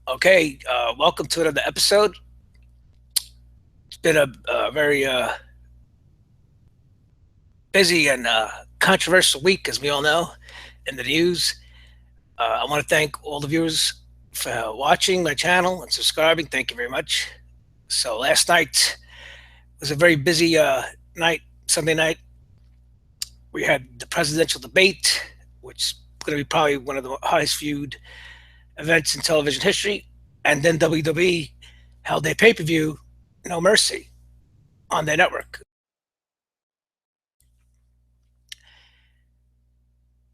Okay, welcome to another episode. It's been a very busy and controversial week, as we all know, in the news. I want to thank all the viewers for watching my channel and subscribing. Thank you very much. So last night was a very busy night, Sunday night. We had the presidential debate, which is going to be probably one of the highest viewed events in television history. And then WWE held their pay-per-view, No Mercy, on their network.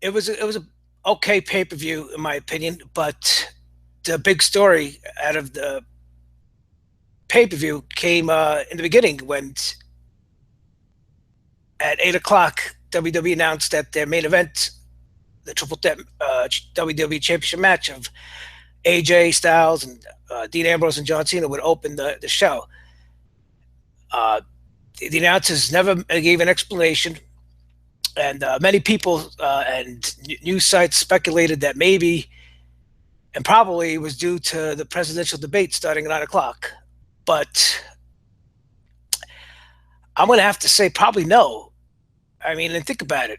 It was a okay pay per view in my opinion, but the big story out of the pay per view came in the beginning when at 8 o'clock WWE announced that their main event, the triple threat WWE Championship match of AJ Styles and Dean Ambrose and John Cena would open the show. Uh, the announcers never gave an explanation, and many people and news sites speculated that maybe and probably was due to the presidential debate starting at 9 o'clock. But I'm going to have to say probably no. I mean, and think about it.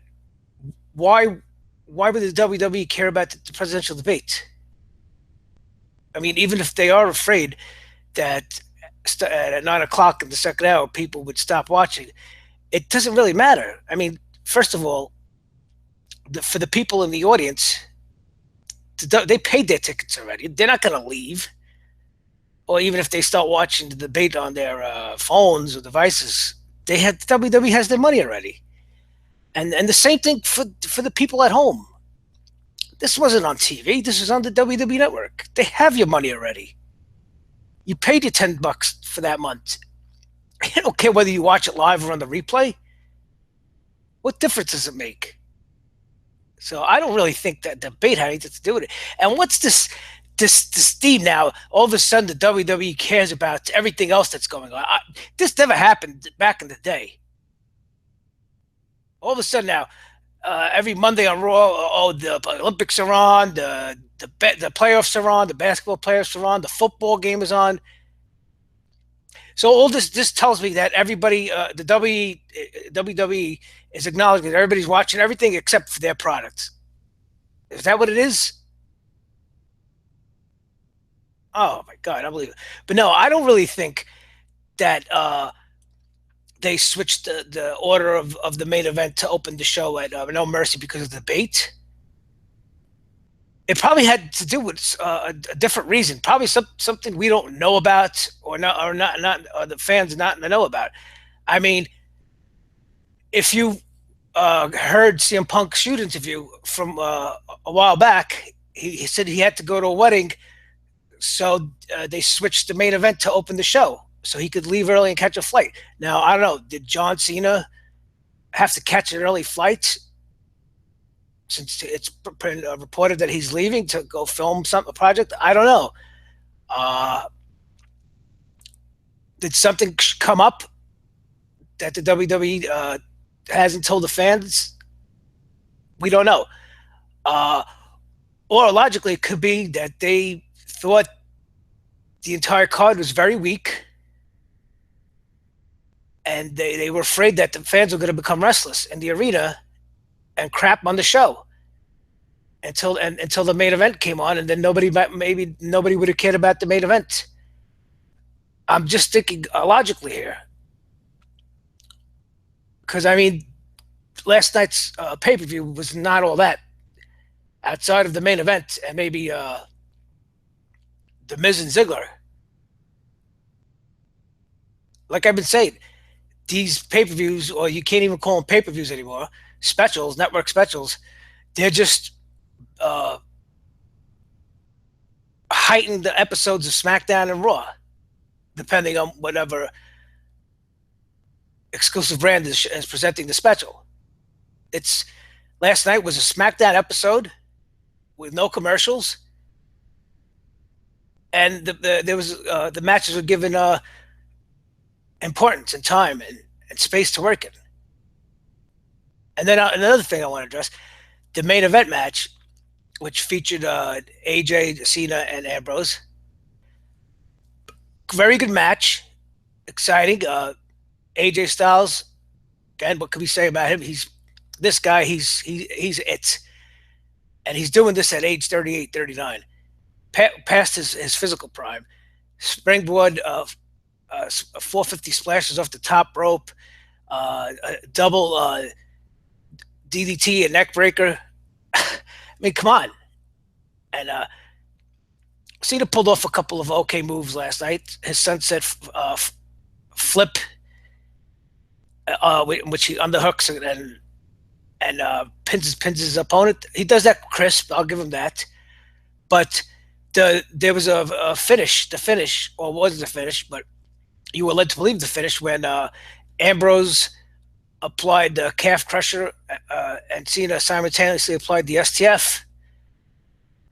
Why why would the WWE care about the presidential debate? I mean, even if they are afraid that at 9 o'clock in the second hour people would stop watching, it doesn't really matter. I mean, first of all, for the people in the audience, they paid their tickets already. They're not going to leave. Or even if they start watching the debate on their phones or devices, they had WWE has their money already. And the same thing for the people at home. This wasn't on TV. This was on the WWE network. They have your money already. You paid your $10 for that month. I don't care whether you watch it live or on the replay. What difference does it make? So I don't really think that debate had anything to do with it. And what's this theme now? All of a sudden, the WWE cares about everything else that's going on. This never happened back in the day. All of a sudden now, every Monday on Raw, oh, the Olympics are on, the playoffs are on, the basketball playoffs are on, the football game is on. So all this tells me that everybody, the WWE is acknowledging that everybody's watching everything except for their products. Is that what it is? Oh my God, I believe it. But no, I don't really think that they switched the order of the main event to open the show at No Mercy because of the debate. It probably had to do with a different reason, probably something we don't know about, or the fans not know about. I mean, if you heard CM Punk's shoot interview from a while back, he said he had to go to a wedding, so they switched the main event to open the show so he could leave early and catch a flight. Now I don't know, did John Cena have to catch an early flight since it's been reported that he's leaving to go film a project? I don't know. Uh, did something come up that the WWE hasn't told the fans? We don't know. Uh, or logically, it could be that they thought the entire card was very weak, and they were afraid that the fans were going to become restless in the arena and crap on the show until the main event came on, and then maybe nobody would have cared about the main event. I'm just thinking logically here, because I mean, last night's pay per view was not all that outside of the main event and maybe the Miz and Ziggler. Like I've been saying, these pay per views, or you can't even call them pay per views anymore, specials, network specials, they're just uh, heightened the episodes of SmackDown and Raw, depending on whatever exclusive brand is presenting the special. It's Last night was a SmackDown episode with no commercials, and there was the matches were given importance and time and space to work in. And then another thing I want to address: the main event match, which featured AJ, Cena, and Ambrose. very good match, exciting. AJ Styles, again, what can we say about him? He's this guy. He's it, and he's doing this at age 38, 39, past his physical prime. Springboard, 450 splashes off the top rope, a double DDT, a neck breaker. I mean, come on. And Cena pulled off a couple of okay moves last night. His sunset flip, which he underhooks and pins his opponent. He does that crisp. I'll give him that. But there was a finish. The finish, or was the finish, but you were led to believe the finish when Ambrose applied the calf crusher and Cena simultaneously applied the STF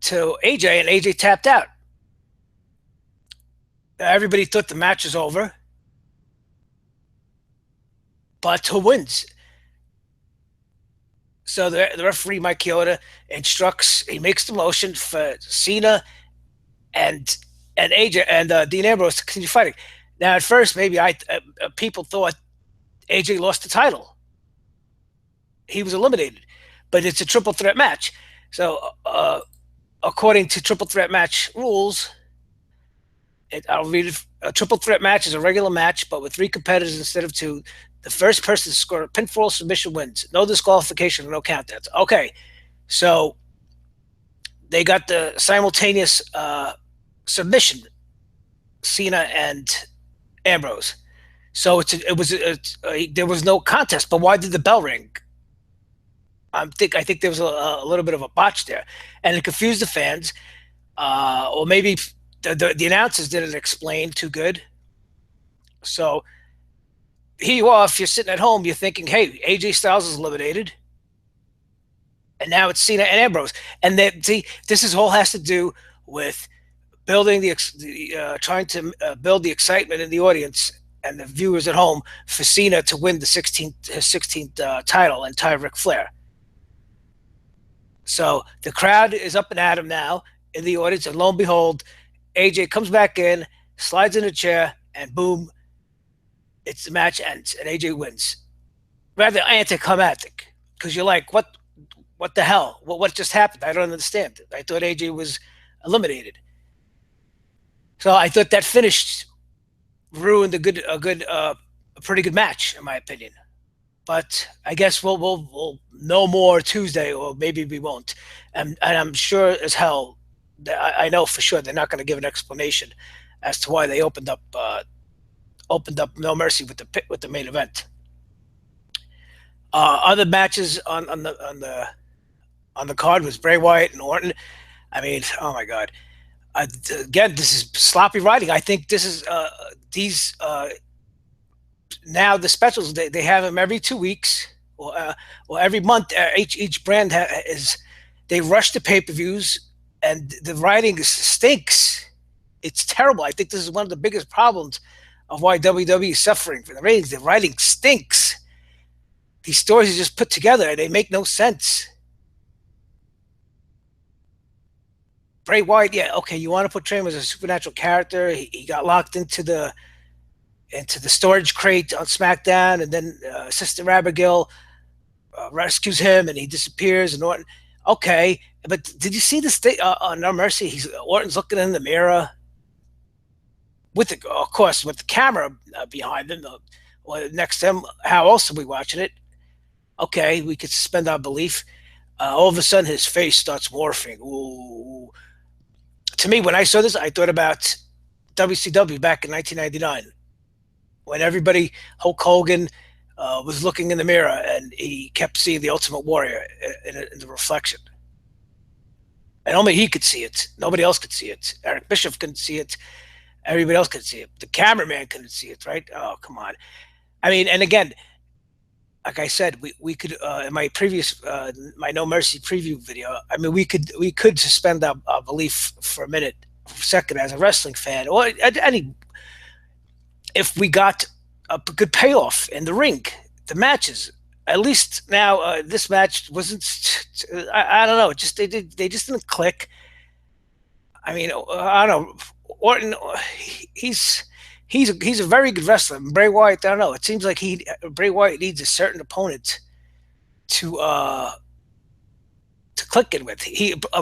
to AJ, and AJ tapped out. Everybody thought the match was over. But who wins? So the referee, Mike Chioda, instructs, he makes the motion for Cena and AJ and Dean Ambrose to continue fighting. Now, at first, maybe people thought AJ lost the title. He was eliminated. But it's a triple threat match. So, according to triple threat match rules, I'll read it. A triple threat match is a regular match, but with 3 competitors instead of 2. The first person to score a pinfall submission wins. No disqualification, no countdowns. Okay, so they got the simultaneous submission, Cena and Ambrose. So there was no contest. But why did the bell ring? I think there was a little bit of a botch there, and it confused the fans, or maybe the announcers didn't explain too good. So here you are, if you're sitting at home, you're thinking, hey, AJ Styles is eliminated. And now it's Cena and Ambrose. And this all has to do with building trying to build the excitement in the audience and the viewers at home for Cena to win his 16th title and tie Ric Flair. So the crowd is up and at him now in the audience, and lo and behold, AJ comes back in, slides in a chair, and boom, it's the match ends, and AJ wins. Rather anticlimactic, because you're like, what the hell? What just happened? I don't understand. I thought AJ was eliminated. So I thought that finish ruined a pretty good match, in my opinion. But I guess we'll know more Tuesday, or maybe we won't. And I'm sure as hell, I know for sure they're not going to give an explanation as to why they opened up No Mercy with the main event. Other matches on the card was Bray Wyatt and Orton. I mean, oh my God! Again, this is sloppy writing. I think this is these now the specials. They have them every 2 weeks or every month. Each brand they rush the pay-per-views, and the writing stinks. It's terrible. I think this is one of the biggest problems of why WWE is suffering for the ratings. The writing stinks. These stories are just put together and they make no sense. Bray Wyatt, yeah, okay, you want to portray him as a supernatural character. He got locked into the storage crate on SmackDown, and then Sister Abigail rescues him, and he disappears. And Orton, okay, but did you see this thing on No Mercy? Orton's looking in the mirror of course, with the camera behind him, or next to him. How else are we watching it? Okay, we could suspend our belief. All of a sudden, his face starts morphing. Ooh. To me, when I saw this, I thought about WCW back in 1999, when everybody, Hulk Hogan, was looking in the mirror and he kept seeing the Ultimate Warrior in the reflection. And only he could see it. Nobody else could see it. Eric Bischoff couldn't see it. Everybody else could see it. The cameraman couldn't see it, right? Oh, come on. I mean, and again, like I said, we could in my previous my No Mercy preview video. I mean, we could suspend our belief for a second as a wrestling fan, or any. If we got a good payoff in the ring, the matches. At least now, this match wasn't. I don't know. They just didn't click. I mean, I don't know. Orton, he's he's a very good wrestler. Bray Wyatt, I don't know. It seems like Bray Wyatt needs a certain opponent to click it with.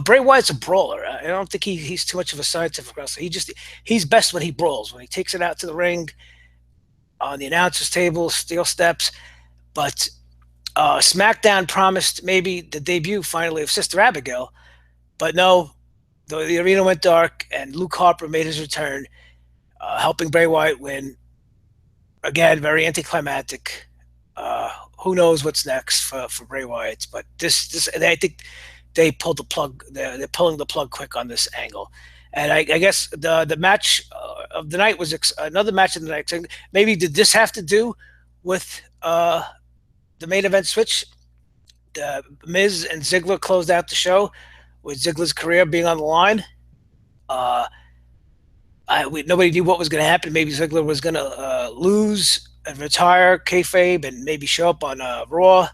Bray Wyatt's a brawler. I don't think he's too much of a scientific wrestler. He's best when he brawls, when he takes it out to the ring, on the announcers table, steel steps. But SmackDown promised maybe the debut finally of Sister Abigail, but no, the arena went dark, and Luke Harper made his return, helping Bray Wyatt win. Again, very anticlimactic. Who knows what's next for Bray Wyatt? But I think they pulled the plug. They're pulling the plug quick on this angle. And I guess the match of the night was another match of the night. Maybe did this have to do with the main event switch? The Miz and Ziggler closed out the show with Ziggler's career being on the line. Nobody knew what was going to happen. Maybe Ziggler was going to lose and retire kayfabe and maybe show up on Raw.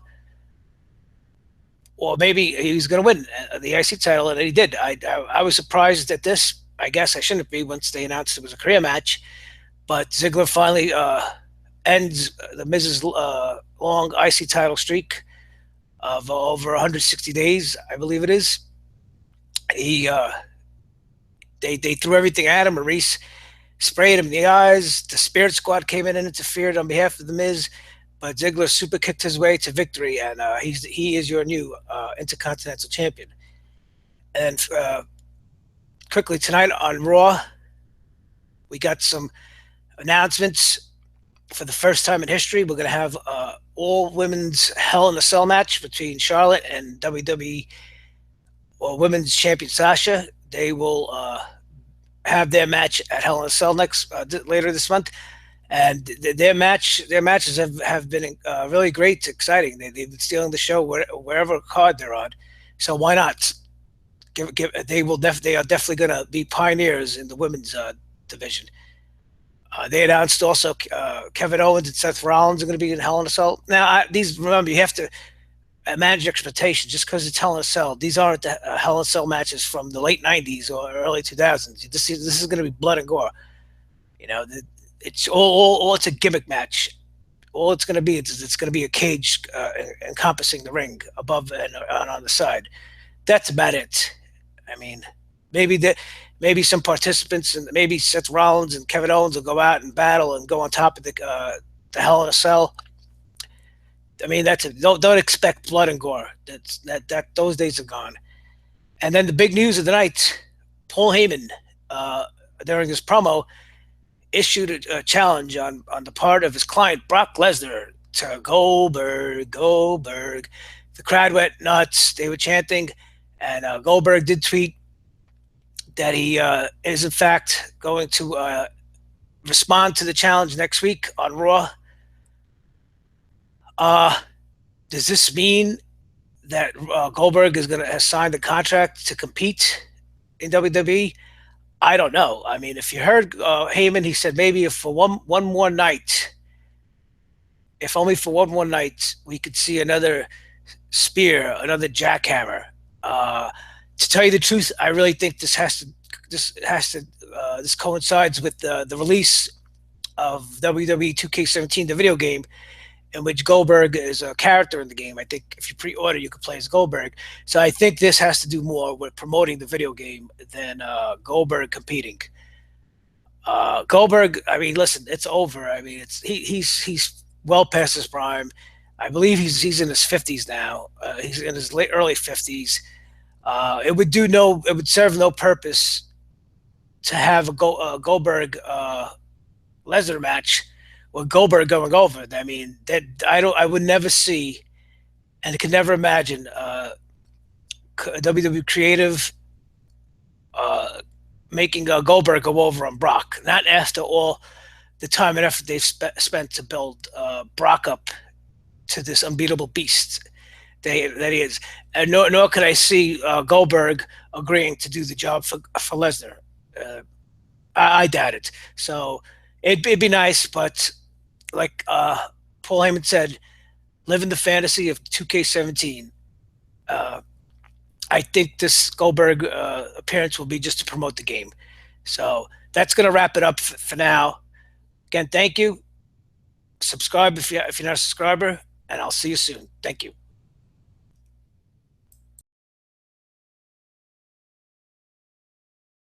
Or maybe he was going to win the IC title, and he did. I was surprised at this. I guess I shouldn't be once they announced it was a career match. But Ziggler finally ends the Miz's long IC title streak of over 160 days, I believe it is. They threw everything at him. Maurice sprayed him in the eyes. The Spirit Squad came in and interfered on behalf of the Miz, but Ziggler super kicked his way to victory, and he is your new Intercontinental Champion. And quickly tonight on Raw, we got some announcements. For the first time in history, we're going to have all women's Hell in a Cell match between Charlotte and WWE Women's Champion Sasha. They will have their match at Hell in a Cell later this month, and their matches have been really great, exciting. They've been stealing the show wherever card they're on, so why not? They are definitely going to be pioneers in the women's division. They announced also Kevin Owens and Seth Rollins are going to be in Hell in a Cell. Now, remember, you have to manage your expectations. Just because it's Hell in a Cell, these aren't the Hell in a Cell matches from the late '90s or early 2000s. This is going to be blood and gore. You know, it's all it's a gimmick match. All it's going to be it's going to be a cage encompassing the ring above and on the side. That's about it. I mean, maybe some participants, and maybe Seth Rollins and Kevin Owens will go out and battle and go on top of the Hell in a Cell. I mean, don't expect blood and gore. Those days are gone. And then the big news of the night: Paul Heyman, during his promo, issued a challenge on the part of his client Brock Lesnar to Goldberg. The crowd went nuts. They were chanting, and Goldberg did tweet that he is in fact going to respond to the challenge next week on Raw. Does this mean that Goldberg has signed a contract to compete in WWE? I don't know. I mean, if you heard Heyman, he said maybe if for one more night, if only for one more night, we could see another spear, another jackhammer. To tell you the truth, I really think this coincides with the release of WWE 2K17, the video game, in which Goldberg is a character in the game. I think if you pre-order, you could play as Goldberg. So I think this has to do more with promoting the video game than Goldberg competing. Goldberg, I mean, listen, it's over. I mean, he's well past his prime. I believe he's in his 50s now. He's in his early 50s. It would serve no purpose to have a Goldberg Lesnar match with Goldberg going over. I mean, I would never see, and could never imagine WWE creative making Goldberg go over on Brock. Not after all the time and effort they've spent to build Brock up to this unbeatable beast that he is. And nor could I see Goldberg agreeing to do the job for Lesnar. I doubt it. So it'd be nice, but like Paul Heyman said, live in the fantasy of 2K17. I think this Goldberg appearance will be just to promote the game. So that's going to wrap it up for now. Again, thank you. Subscribe if you're not a subscriber, and I'll see you soon. Thank you.